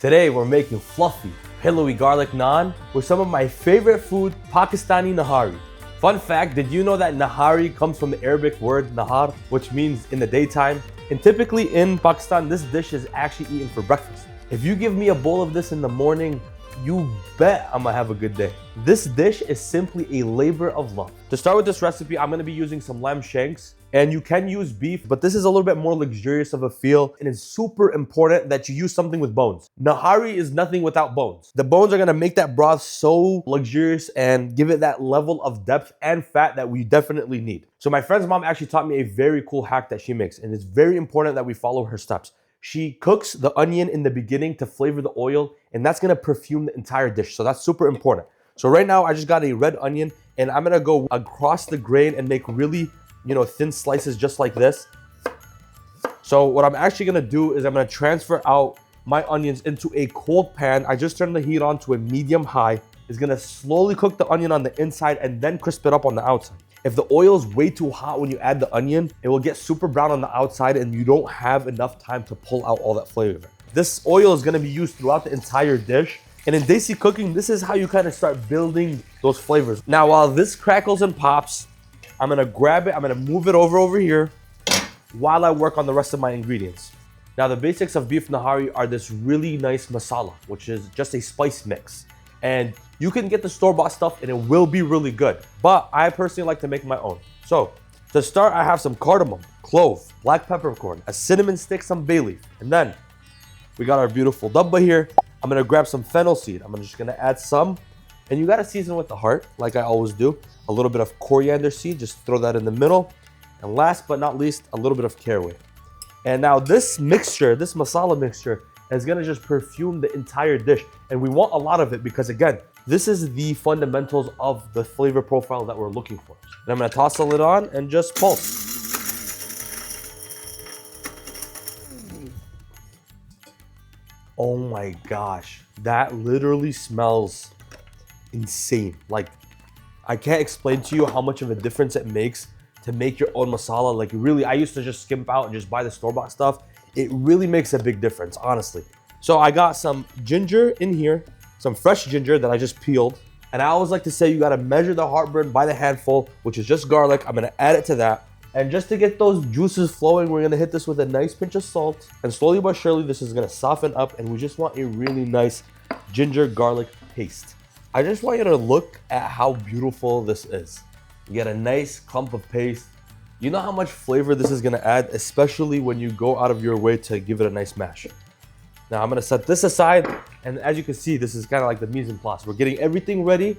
Today we're making fluffy, pillowy garlic naan with some of my favorite food, Pakistani Nihari. Fun fact, did you know that Nihari comes from the Arabic word nahar, which means in the daytime? And typically in Pakistan, this dish is actually eaten for breakfast. If you give me a bowl of this in the morning, you bet I'm gonna have a good day. This dish is simply a labor of love. To start with this recipe, I'm gonna be using some lamb shanks, and you can use beef, but this is a little bit more luxurious of a feel, and it's super important that you use something with bones. Nihari is nothing without bones. The bones are gonna make that broth so luxurious and give it that level of depth and fat that we definitely need. So my friend's mom actually taught me a very cool hack that she makes, and it's very important that we follow her steps. She cooks the onion in the beginning to flavor the oil, and that's gonna perfume the entire dish. So that's super important. So right now I just got a red onion, and I'm gonna go across the grain and make really, thin slices just like this. So what I'm actually gonna do is I'm gonna transfer out my onions into a cold pan. I just turned the heat on to a medium high. It's gonna slowly cook the onion on the inside and then crisp it up on the outside. If the oil is way too hot when you add the onion, it will get super brown on the outside and you don't have enough time to pull out all that flavor. This oil is gonna be used throughout the entire dish. And in Desi cooking, this is how you kind of start building those flavors. Now, while this crackles and pops, I'm gonna grab it, I'm gonna move it over here while I work on the rest of my ingredients. Now, the basics of beef nihari are this really nice masala, which is just a spice mix. And you can get the store-bought stuff and it will be really good. But I personally like to make my own. So to start, I have some cardamom, clove, black peppercorn, a cinnamon stick, some bay leaf. And then we got our beautiful dabba here. I'm gonna grab some fennel seed. I'm just gonna add some. And you gotta season with the heart, like I always do. A little bit of coriander seed, just throw that in the middle. And last but not least, a little bit of caraway. And now this mixture, this masala mixture, is gonna just perfume the entire dish. And we want a lot of it because, again, this is the fundamentals of the flavor profile that we're looking for. And I'm gonna toss the lid on and just pulse. Oh my gosh, that literally smells insane. Like, I can't explain to you how much of a difference it makes to make your own masala. Like, really, I used to just skimp out and just buy the store-bought stuff. It really makes a big difference, honestly. So I got some ginger in here, some fresh ginger that I just peeled. And I always like to say you gotta measure the heartburn by the handful, which is just garlic. I'm gonna add it to that. And just to get those juices flowing, we're gonna hit this with a nice pinch of salt. And slowly but surely, this is gonna soften up, and we just want a really nice ginger garlic paste. I just want you to look at how beautiful this is. You get a nice clump of paste. You know how much flavor this is gonna add, especially when you go out of your way to give it a nice mash. Now I'm gonna set this aside, and as you can see, this is kind of like the mise en place. We're getting everything ready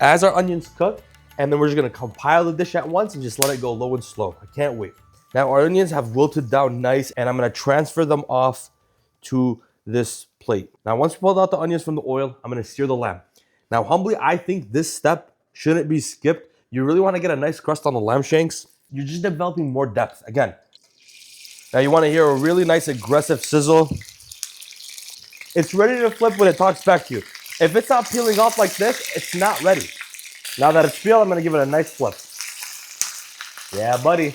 as our onions cook, and then we're just gonna compile the dish at once and just let it go low and slow. I can't wait. Now our onions have wilted down nice, and I'm gonna transfer them off to this plate. Now once we pulled out the onions from the oil, I'm gonna sear the lamb. Now humbly, I think this step shouldn't be skipped. You really wanna get a nice crust on the lamb shanks. You're just developing more depth, again. Now you wanna hear a really nice aggressive sizzle. It's ready to flip when it talks back to you. If it's not peeling off like this, it's not ready. Now that it's peeled, I'm gonna give it a nice flip. Yeah, buddy.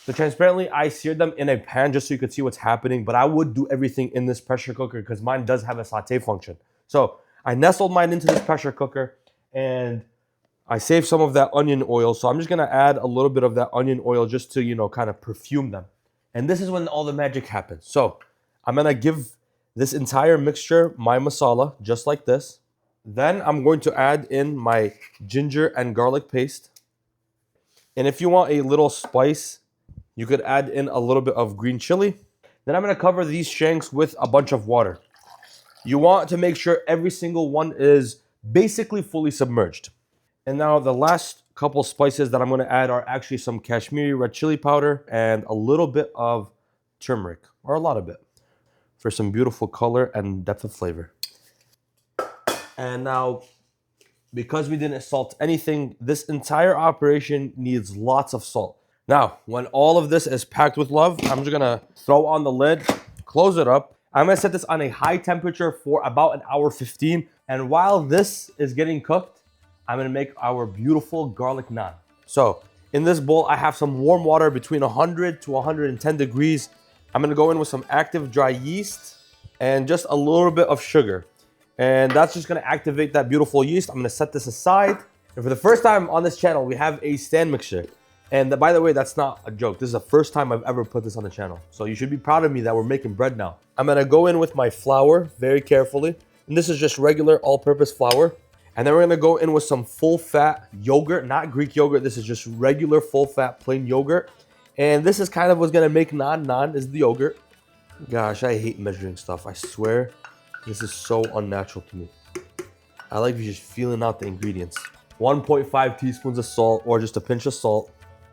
So transparently, I seared them in a pan just so you could see what's happening, but I would do everything in this pressure cooker because mine does have a saute function. So I nestled mine into this pressure cooker and I saved some of that onion oil. So I'm just gonna add a little bit of that onion oil just to, kind of perfume them. And this is when all the magic happens. So I'm gonna give this entire mixture my masala, just like this. Then I'm going to add in my ginger and garlic paste. And if you want a little spice, you could add in a little bit of green chili. Then I'm gonna cover these shanks with a bunch of water. You want to make sure every single one is basically fully submerged. And now the last couple spices that I'm gonna add are actually some Kashmiri red chili powder and a little bit of turmeric, or a lot of it, for some beautiful color and depth of flavor. And now, because we didn't salt anything, this entire operation needs lots of salt. Now, when all of this is packed with love, I'm just gonna throw on the lid, close it up. I'm gonna set this on a high temperature for about 1 hour 15. And while this is getting cooked, I'm gonna make our beautiful garlic naan. So In this bowl, I have some warm water between 100 to 110 degrees. I'm gonna go in with some active dry yeast and just a little bit of sugar. And that's just gonna activate that beautiful yeast. I'm gonna set this aside. And for the first time on this channel, we have a stand mixture. And by the way, that's not a joke. This is the first time I've ever put this on the channel. So you should be proud of me that we're making bread now. I'm gonna go in with my flour very carefully. And this is just regular all-purpose flour. And then we're gonna go in with some full-fat yogurt, not Greek yogurt. This is just regular full-fat plain yogurt. And this is kind of what's gonna make naan. Naan is the yogurt. Gosh, I hate measuring stuff. I swear, this is so unnatural to me. I like just feeling out the ingredients. 1.5 teaspoons of salt, or just a pinch of salt.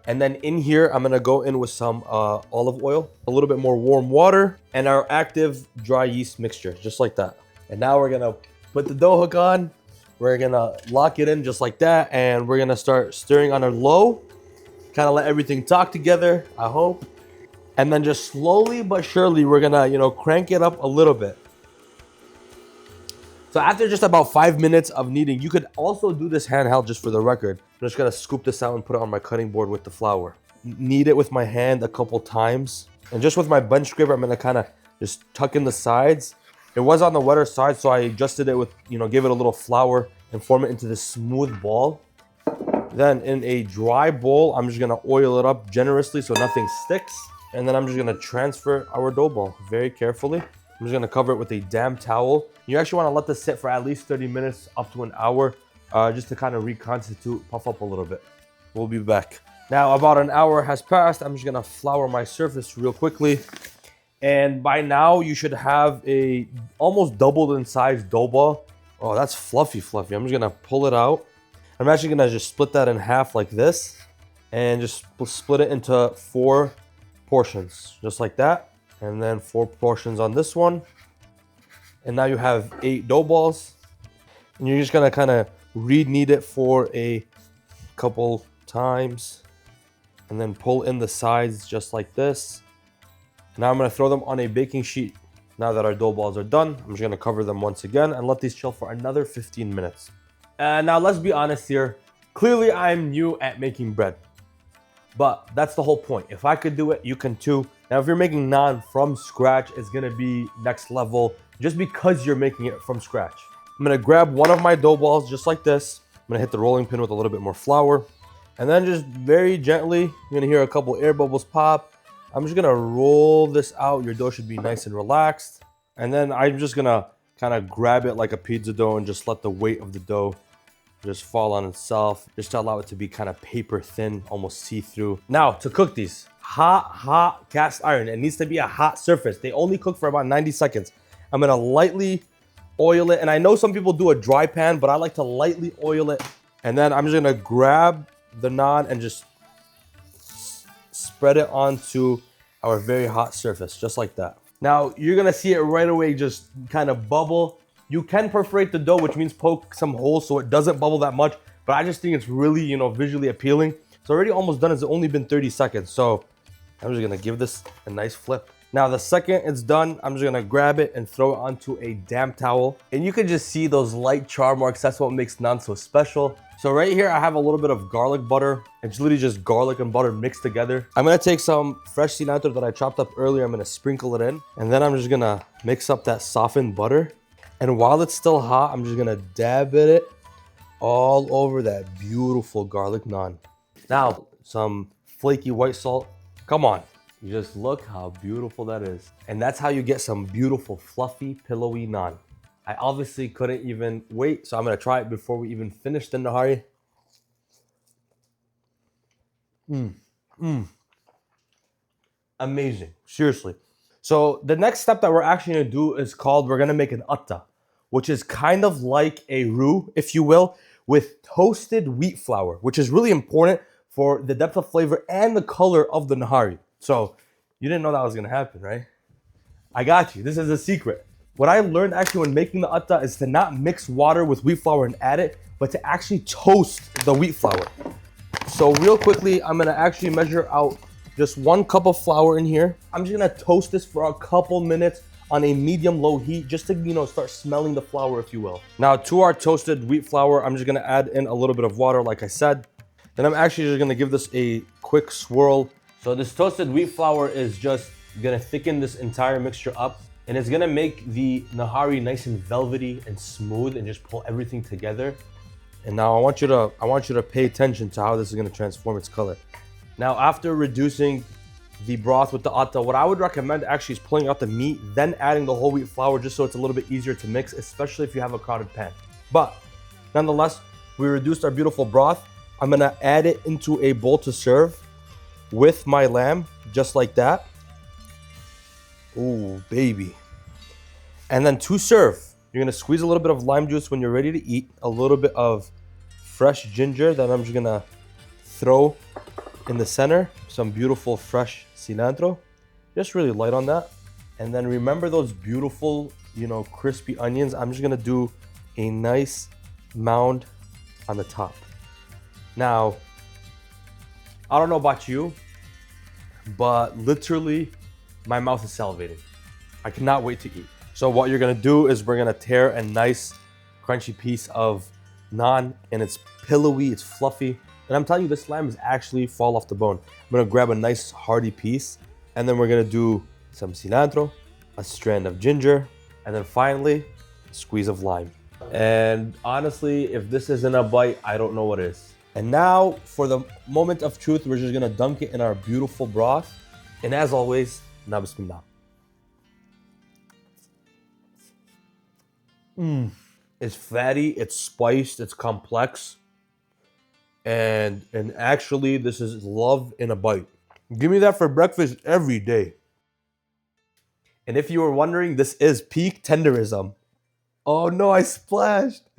And then in here, I'm gonna go in with some olive oil, a little bit more warm water, and our active dry yeast mixture, just like that. And now we're gonna put the dough hook on. We're gonna lock it in just like that, and we're gonna start stirring on a low, kind of let everything talk together, I hope. And then just slowly but surely, we're gonna, crank it up a little bit. So after just about 5 minutes of kneading, you could also do this handheld just for the record. I'm just gonna scoop this out and put it on my cutting board with the flour. Knead it with my hand a couple times. And just with my bench scraper, I'm gonna kind of just tuck in the sides. It was on the wetter side, so I adjusted it with, give it a little flour and form it into this smooth ball. Then in a dry bowl, I'm just gonna oil it up generously so nothing sticks. And then I'm just gonna transfer our dough ball very carefully. I'm just gonna cover it with a damp towel. You actually wanna let this sit for at least 30 minutes up to an hour, just to kind of reconstitute, puff up a little bit. We'll be back. Now, about an hour has passed. I'm just gonna flour my surface real quickly. And by now, you should have a almost doubled in size dough ball. Oh, that's fluffy. I'm just gonna pull it out. I'm actually gonna just split that in half like this and just split it into 4 portions, just like that. And then 4 portions on this one. And now you have 8 dough balls. And you're just gonna kind of re-knead it for a couple times. And then pull in the sides just like this. Now I'm gonna throw them on a baking sheet. Now that our dough balls are done, I'm just gonna cover them once again and let these chill for another 15 minutes. Now let's be honest here. Clearly I'm new at making bread, but that's the whole point. If I could do it, you can too. Now if you're making naan from scratch, it's gonna be next level just because you're making it from scratch. I'm gonna grab one of my dough balls just like this. I'm gonna hit the rolling pin with a little bit more flour. And then just very gently, you're gonna hear a couple air bubbles pop. I'm just gonna roll this out. Your dough should be nice and relaxed. And then I'm just gonna kind of grab it like a pizza dough and just let the weight of the dough just fall on itself, just to allow it to be kind of paper thin, almost see-through. Now, to cook these, hot cast iron. It needs to be a hot surface. They only cook for about 90 seconds. I'm gonna lightly oil it. And I know some people do a dry pan, but I like to lightly oil it. And then I'm just gonna grab the naan and just spread it onto our very hot surface, just like that. Now, you're gonna see it right away just kind of bubble. You can perforate the dough, which means poke some holes so it doesn't bubble that much, but I just think it's really, visually appealing. It's already almost done. It's only been 30 seconds, so I'm just gonna give this a nice flip. Now, the second it's done, I'm just gonna grab it and throw it onto a damp towel. And you can just see those light char marks. That's what makes naan so special. So right here, I have a little bit of garlic butter. It's literally just garlic and butter mixed together. I'm gonna take some fresh cilantro that I chopped up earlier. I'm gonna sprinkle it in. And then I'm just gonna mix up that softened butter. And while it's still hot, I'm just gonna dab it all over that beautiful garlic naan. Now, some flaky white salt. Come on, you just look how beautiful that is. And that's how you get some beautiful, fluffy, pillowy naan. I obviously couldn't even wait, so I'm gonna try it before we even finish the nihari. Amazing, seriously. So the next step that we're actually gonna do is we're gonna make an atta, which is kind of like a roux, if you will, with toasted wheat flour, which is really important for the depth of flavor and the color of the nihari. So you didn't know that was gonna happen, right? I got you, this is a secret. What I learned actually when making the atta is to not mix water with wheat flour and add it, but to actually toast the wheat flour. So real quickly, I'm gonna actually measure out just 1 cup of flour in here. I'm just gonna toast this for a couple minutes on a medium-low heat, just to, start smelling the flour, if you will. Now, to our toasted wheat flour, I'm just gonna add in a little bit of water, like I said. Then I'm actually just gonna give this a quick swirl. So this toasted wheat flour is just gonna thicken this entire mixture up, and it's gonna make the nihari nice and velvety and smooth and just pull everything together. And now I want you to pay attention to how this is gonna transform its color. Now, after reducing the broth with the atta, what I would recommend actually is pulling out the meat, then adding the whole wheat flour just so it's a little bit easier to mix, especially if you have a crowded pan. But nonetheless, we reduced our beautiful broth. I'm gonna add it into a bowl to serve with my lamb, just like that. Ooh, baby. And then to serve, you're gonna squeeze a little bit of lime juice when you're ready to eat, a little bit of fresh ginger that I'm just gonna throw in the center, some beautiful fresh cilantro, just really light on that. And then remember those beautiful, crispy onions. I'm just gonna do a nice mound on the top. Now, I don't know about you, but literally my mouth is salivating. I cannot wait to eat. So what you're gonna do is we're gonna tear a nice crunchy piece of naan, and it's pillowy, it's fluffy. And I'm telling you, this lamb is actually fall off the bone. I'm gonna grab a nice hearty piece, and then we're gonna do some cilantro, a strand of ginger, and then finally, a squeeze of lime. And honestly, if this isn't a bite, I don't know what is. And now, for the moment of truth, we're just gonna dunk it in our beautiful broth. And as always, na bismillah. It's fatty, it's spiced, it's complex. And actually, this is love in a bite. Give me that for breakfast every day. And if you were wondering, this is peak tenderism. Oh no, I splashed.